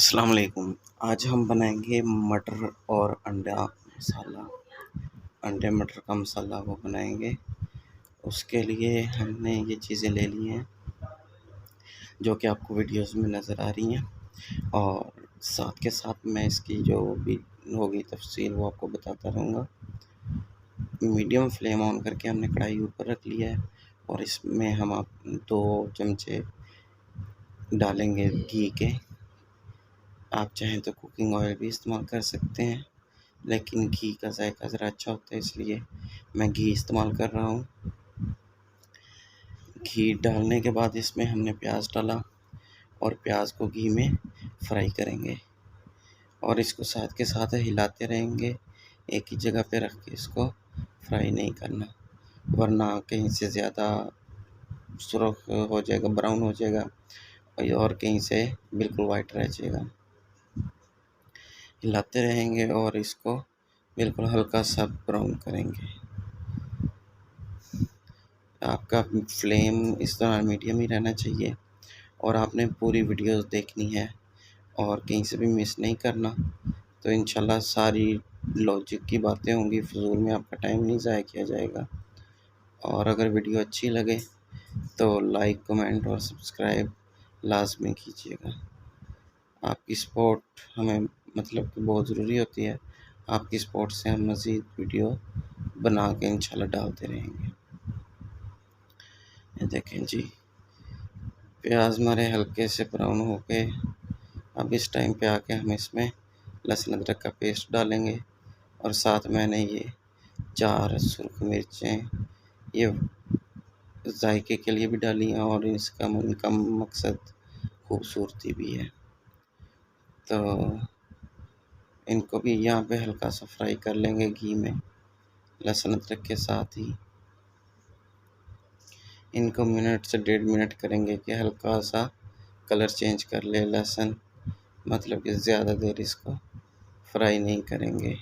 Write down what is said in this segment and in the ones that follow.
अस्सलाम वालेकुम। आज हम बनाएंगे मटर और अंडा मसाला। अंडे मटर का मसाला वो बनाएंगे। उसके लिए हमने ये चीज़ें ले ली हैं जो कि आपको वीडियोस में नज़र आ रही हैं, और साथ के साथ मैं इसकी जो भी होगी तफसील वो आपको बताता रहूँगा। मीडियम फ्लेम ऑन करके हमने कढ़ाई ऊपर रख लिया है, और इसमें हम आप 2 चमचे डालेंगे घी के। आप चाहें तो कुकिंग ऑयल भी इस्तेमाल कर सकते हैं, लेकिन घी का ज़ायका ज़रा अच्छा होता है, इसलिए मैं घी इस्तेमाल कर रहा हूँ। घी डालने के बाद इसमें हमने प्याज डाला, और प्याज को घी में फ्राई करेंगे, और इसको साथ के साथ हिलाते रहेंगे। एक ही जगह पे रख के इसको फ्राई नहीं करना, वरना कहीं से ज़्यादा सुर्ख हो जाएगा, ब्राउन हो जाएगा, और कहीं से बिल्कुल वाइट रह जाएगा। हिलाते रहेंगे और इसको बिल्कुल हल्का सा ब्राउन करेंगे। आपका फ्लेम इस दौरान मीडियम ही रहना चाहिए, और आपने पूरी वीडियोस देखनी है और कहीं से भी मिस नहीं करना। तो इंशाल्लाह सारी लॉजिक की बातें होंगी, फ़िज़ूल में आपका टाइम नहीं ज़ाया किया जाएगा। और अगर वीडियो अच्छी लगे तो लाइक, कमेंट और सब्सक्राइब लाज़मी कीजिएगा। आपकी सपोर्ट हमें मतलब कि बहुत ज़रूरी होती है। आपकी सपोर्ट से हम मज़ीद वीडियो बना के इंशाल्लाह डालते रहेंगे। ये देखें जी, प्याज हमारे हल्के से ब्राउन हो गए। अब इस टाइम पे आके हम इसमें लहसुन अदरक का पेस्ट डालेंगे, और साथ मैंने ये 4 सुर्ख मिर्चें ये जायके के लिए भी डाली हैं, और इसका इनका मकसद खूबसूरती भी है। तो इनको भी यहाँ पे हल्का सा फ्राई कर लेंगे घी में, लहसुन अदरक के साथ ही। इनको मिनट से 1.5 मिनट करेंगे कि हल्का सा कलर चेंज कर ले लहसुन, मतलब कि ज़्यादा देर इसको फ्राई नहीं करेंगे।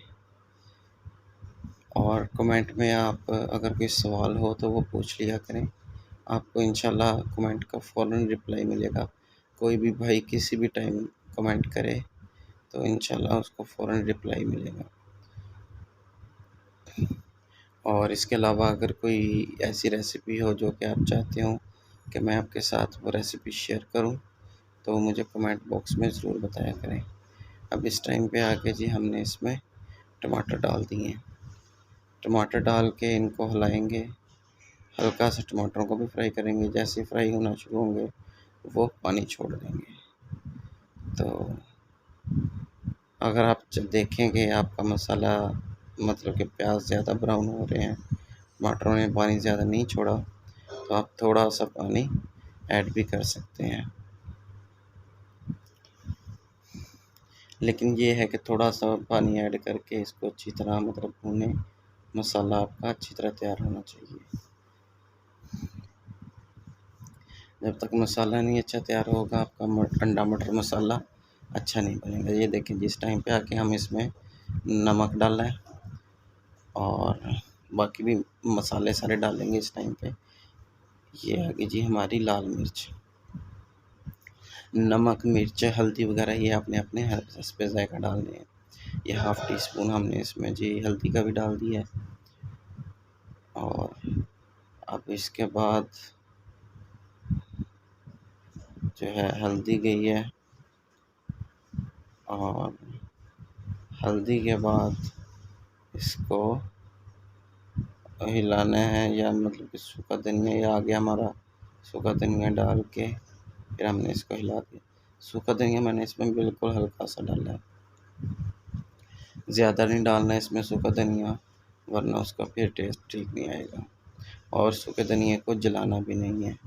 और कमेंट में आप अगर कोई सवाल हो तो वो पूछ लिया करें, आपको इंशाल्लाह कमेंट का फ़ौरन रिप्लाई मिलेगा। कोई भी भाई किसी भी टाइम कमेंट करे तो इंशाल्लाह उसको फ़ौरन रिप्लाई मिलेगा। और इसके अलावा अगर कोई ऐसी रेसिपी हो जो कि आप चाहते हो कि मैं आपके साथ वो रेसिपी शेयर करूं, तो मुझे कमेंट बॉक्स में ज़रूर बताया करें। अब इस टाइम पे आके जी हमने इसमें टमाटर डाल दिए हैं। टमाटर डाल के इनको हिलाएंगे, हल्का सा टमाटरों को भी फ्राई करेंगे। जैसे फ्राई होना शुरू होंगे वो पानी छोड़ देंगे। तो अगर आप जब देखेंगे आपका मसाला मतलब कि प्याज ज़्यादा ब्राउन हो रहे हैं, टमाटरों ने पानी ज़्यादा नहीं छोड़ा, तो आप थोड़ा सा पानी ऐड भी कर सकते हैं। लेकिन ये है कि थोड़ा सा पानी ऐड करके इसको अच्छी तरह मतलब भूनें। मसाला आपका अच्छी तरह तैयार होना चाहिए। जब तक मसाला नहीं अच्छा तैयार होगा आपका अंडा मटर मसाला अच्छा नहीं बनेगा। ये देखें जिस टाइम पे आके हम इसमें नमक डाला है, और बाकी भी मसाले सारे डालेंगे इस टाइम पे। ये आ गई जी हमारी लाल मिर्च। नमक, मिर्च, हल्दी वगैरह ये आपने अपने इस पे जायका डालने हैं। ये हाफ़ टी स्पून हमने इसमें जी हल्दी का भी डाल दिया है। और अब इसके बाद जो है हल्दी गई है, और हल्दी के बाद इसको हिलाना है, या मतलब कि सूखा धनिया ये आ गया हमारा। सूखा धनिया डाल के फिर हमने इसको हिला दिया। सूखा धनिया मैंने इसमें बिल्कुल हल्का सा डाला है, ज़्यादा नहीं डालना है इसमें सूखा धनिया, वरना उसका फिर टेस्ट ठीक नहीं आएगा। और सूखे धनिया को जलाना भी नहीं है।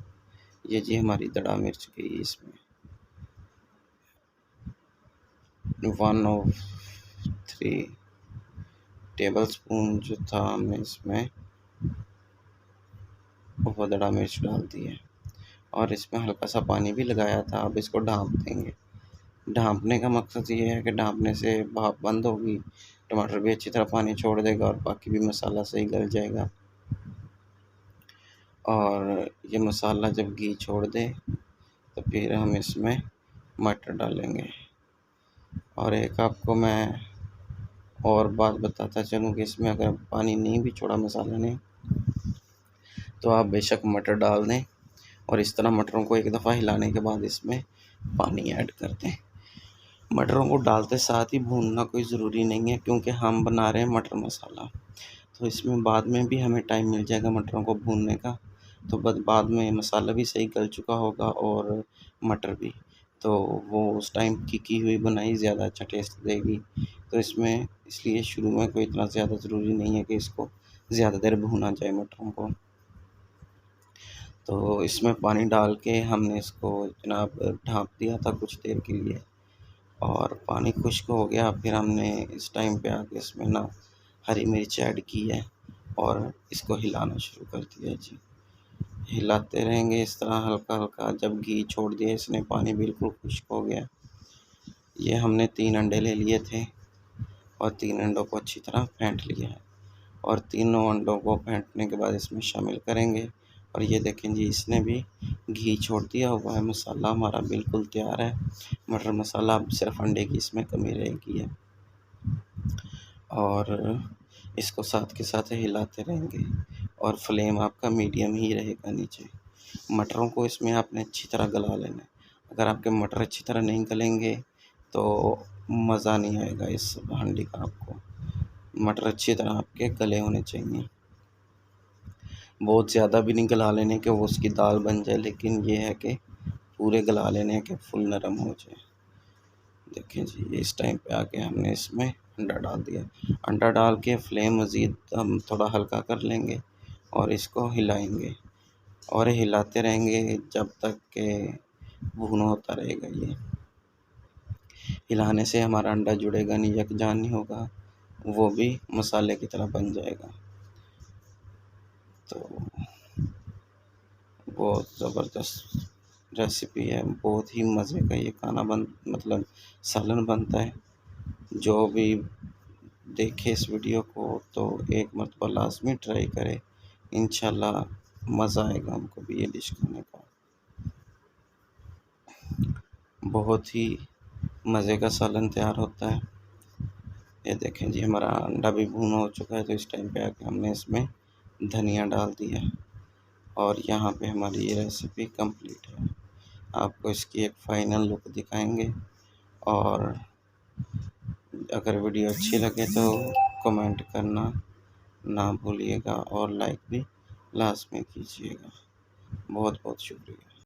ये जी हमारी दड़ा मिर्च गई इसमें। 1/3 टेबल स्पून जो था हमने इसमें वो दड़ा मिर्च डाल दी है, और इसमें हल्का सा पानी भी लगाया था। अब इसको ढाँप देंगे। ढाँपने का मकसद ये है कि ढाँपने से भाप बंद होगी, टमाटर भी अच्छी तरह पानी छोड़ देगा, और बाकी भी मसाला सही गल जाएगा। और ये मसाला जब घी छोड़ दे तो फिर हम इसमें मटर डालेंगे। और एक आपको मैं और बात बताता चलूँ कि इसमें अगर पानी नहीं भी छोड़ा मसाले ने तो आप बेशक मटर डाल दें और इस तरह मटरों को एक दफ़ा हिलाने के बाद इसमें पानी ऐड कर दें। मटरों को डालते साथ ही भूनना कोई ज़रूरी नहीं है, क्योंकि हम बना रहे हैं मटर मसाला, तो इसमें बाद में भी हमें टाइम मिल जाएगा मटरों को भूनने का। तो बाद में मसाला भी सही गल चुका होगा और मटर भी, तो वो उस टाइम की हुई बनाई ज़्यादा अच्छा टेस्ट देगी। तो इसमें इसलिए शुरू में कोई इतना ज़्यादा ज़रूरी नहीं है कि इसको ज़्यादा देर भूना जाए मटरों को। तो इसमें पानी डाल के हमने इसको जनाब ढाँप दिया था कुछ देर के लिए, और पानी खुश्क हो गया। फिर हमने इस टाइम पे आके इसमें ना हरी मिर्च ऐड की है और इसको हिलाना शुरू कर दिया जी। हिलाते रहेंगे इस तरह हल्का-हल्का। जब घी छोड़ दिया इसने, पानी बिल्कुल खुश्क हो गया। ये हमने 3 अंडे ले लिए थे और 3 अंडों को अच्छी तरह फेंट लिया है, और तीनों अंडों को फेंटने के बाद इसमें शामिल करेंगे। और ये देखें जी, इसने भी घी छोड़ दिया हुआ है। मसाला हमारा बिल्कुल तैयार है। मटर मसाला, अब सिर्फ अंडे की इसमें कमी रहेगी है। और इसको साथ के साथ हिलाते रहेंगे और फ्लेम आपका मीडियम ही रहेगा नीचे। मटरों को इसमें आपने अच्छी तरह गला लेना है। अगर आपके मटर अच्छी तरह नहीं गलेंगे तो मज़ा नहीं आएगा इस हांडी का आपको। मटर अच्छी तरह आपके गले होने चाहिए। बहुत ज़्यादा भी नहीं गला लेने कि वो उसकी दाल बन जाए, लेकिन ये है कि पूरे गला लेने हैं कि फुल नरम हो जाए। देखें जी, इस टाइम पे आके हमने इसमें अंडा डाल दिया। अंडा डाल के फ्लेम मज़ीद हम थोड़ा हल्का कर लेंगे और इसको हिलाएंगे और हिलाते रहेंगे जब तक कि भुना होता रहेगा। ये हिलाने से हमारा अंडा जुड़ेगा नहीं, यकजान नहीं होगा, वो भी मसाले की तरह बन जाएगा। तो बहुत ज़बरदस्त रेसिपी है, बहुत ही मज़े का ये खाना मतलब सालन बनता है। जो भी देखे इस वीडियो को तो एक मरतबा लाज़मी ट्राई करे, इंशाल्लाह मज़ा आएगा हमको भी ये डिश खाने का। बहुत ही मज़े का सालन तैयार होता है। ये देखें जी, हमारा अंडा भी भुना हो चुका है। तो इस टाइम पे आके हमने इसमें धनिया डाल दिया और यहाँ पे हमारी ये रेसिपी कंप्लीट है। आपको इसकी एक फ़ाइनल लुक दिखाएंगे, और अगर वीडियो अच्छी लगे तो कमेंट करना ना भूलिएगा और लाइक भी लाज़मी कीजिएगा। बहुत बहुत शुक्रिया।